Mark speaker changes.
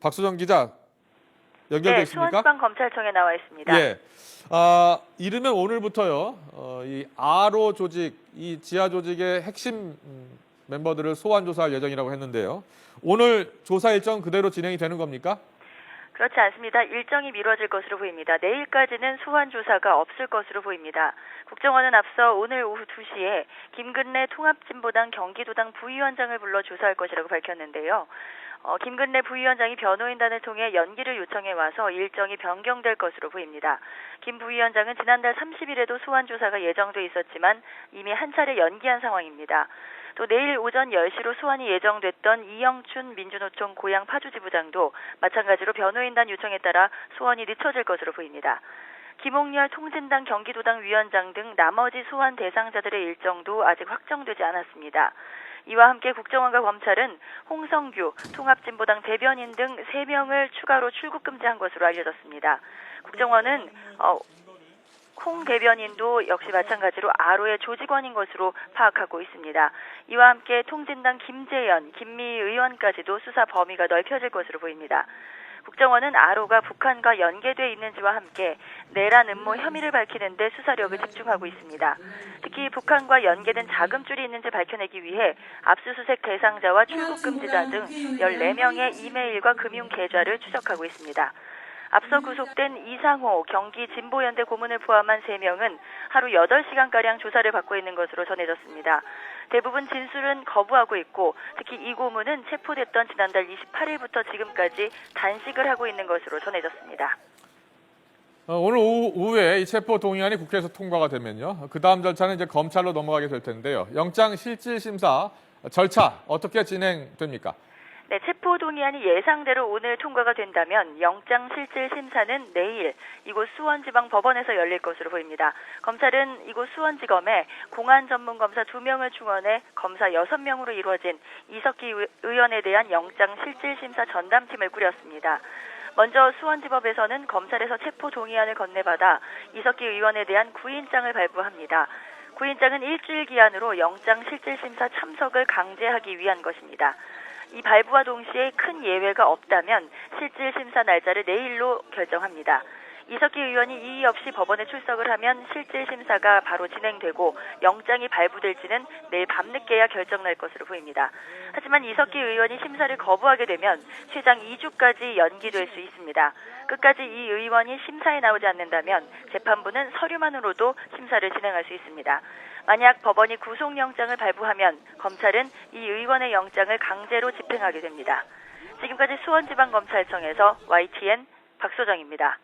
Speaker 1: 박수정 기자 연결돼
Speaker 2: 네,
Speaker 1: 있습니까?
Speaker 2: 수원지방검찰청에 나와 있습니다.
Speaker 1: 예. 이르면 오늘부터요. 이 아로 조직, 이 지하 조직의 핵심 멤버들을 소환 조사할 예정이라고 했는데요. 오늘 조사 일정 그대로 진행이 되는 겁니까?
Speaker 2: 그렇지 않습니다. 일정이 미뤄질 것으로 보입니다. 내일까지는 소환 조사가 없을 것으로 보입니다. 국정원은 앞서 오늘 오후 2시에 김근래 통합진보당 경기도당 부위원장을 불러 조사할 것이라고 밝혔는데요. 김근래 부위원장이 변호인단을 통해 연기를 요청해 와서 일정이 변경될 것으로 보입니다. 김 부위원장은 지난달 30일에도 소환 조사가 예정돼 있었지만 이미 한 차례 연기한 상황입니다. 또 내일 오전 10시로 소환이 예정됐던 이영춘 민주노총 고양 파주지부장도 마찬가지로 변호인단 요청에 따라 소환이 늦춰질 것으로 보입니다. 김홍렬 통진당 경기도당 위원장 등 나머지 소환 대상자들의 일정도 아직 확정되지 않았습니다. 이와 함께 국정원과 검찰은 홍성규 통합진보당 대변인 등 3명을 추가로 출국 금지한 것으로 알려졌습니다. 국정원은 홍 대변인도 역시 마찬가지로 아로의 조직원인 것으로 파악하고 있습니다. 이와 함께 통진당 김재현, 김미 의원까지도 수사 범위가 넓혀질 것으로 보입니다. 국정원은 아로가 북한과 연계돼 있는지와 함께 내란 음모 혐의를 밝히는 데 수사력을 집중하고 있습니다. 특히 북한과 연계된 자금줄이 있는지 밝혀내기 위해 압수수색 대상자와 출국 금지자 등 14명의 이메일과 금융 계좌를 추적하고 있습니다. 앞서 구속된 이상호 경기 진보연대 고문을 포함한 3명은 하루 8시간가량 조사를 받고 있는 것으로 전해졌습니다. 대부분 진술은 거부하고 있고 특히 이 고문은 체포됐던 지난달 28일부터 지금까지 단식을 하고 있는 것으로 전해졌습니다.
Speaker 1: 오늘 오후에 이 체포 동의안이 국회에서 통과가 되면요. 그 다음 절차는 이제 검찰로 넘어가게 될 텐데요. 영장 실질 심사 절차 어떻게 진행됩니까?
Speaker 2: 네, 체포 동의안이 예상대로 오늘 통과가 된다면 영장 실질 심사는 내일 이곳 수원지방법원에서 열릴 것으로 보입니다. 검찰은 이곳 수원지검에 공안 전문 검사 2명을 충원해 검사 6명으로 이루어진 이석기 의원에 대한 영장 실질 심사 전담팀을 꾸렸습니다. 먼저 수원지법에서는 검찰에서 체포 동의안을 건네받아 이석기 의원에 대한 구인장을 발부합니다. 구인장은 일주일 기한으로 영장 실질 심사 참석을 강제하기 위한 것입니다. 이 발부와 동시에 큰 예외가 없다면 실질 심사 날짜를 내일로 결정합니다. 이석기 의원이 이의 없이 법원에 출석을 하면 실질 심사가 바로 진행되고 영장이 발부될지는 내일 밤늦게야 결정날 것으로 보입니다. 하지만 이석기 의원이 심사를 거부하게 되면 최장 2주까지 연기될 수 있습니다. 끝까지 이 의원이 심사에 나오지 않는다면 재판부는 서류만으로도 심사를 진행할 수 있습니다. 만약 법원이 구속영장을 발부하면 검찰은 이 의원의 영장을 강제로 집행하게 됩니다. 지금까지 수원지방검찰청에서 YTN 박소정입니다.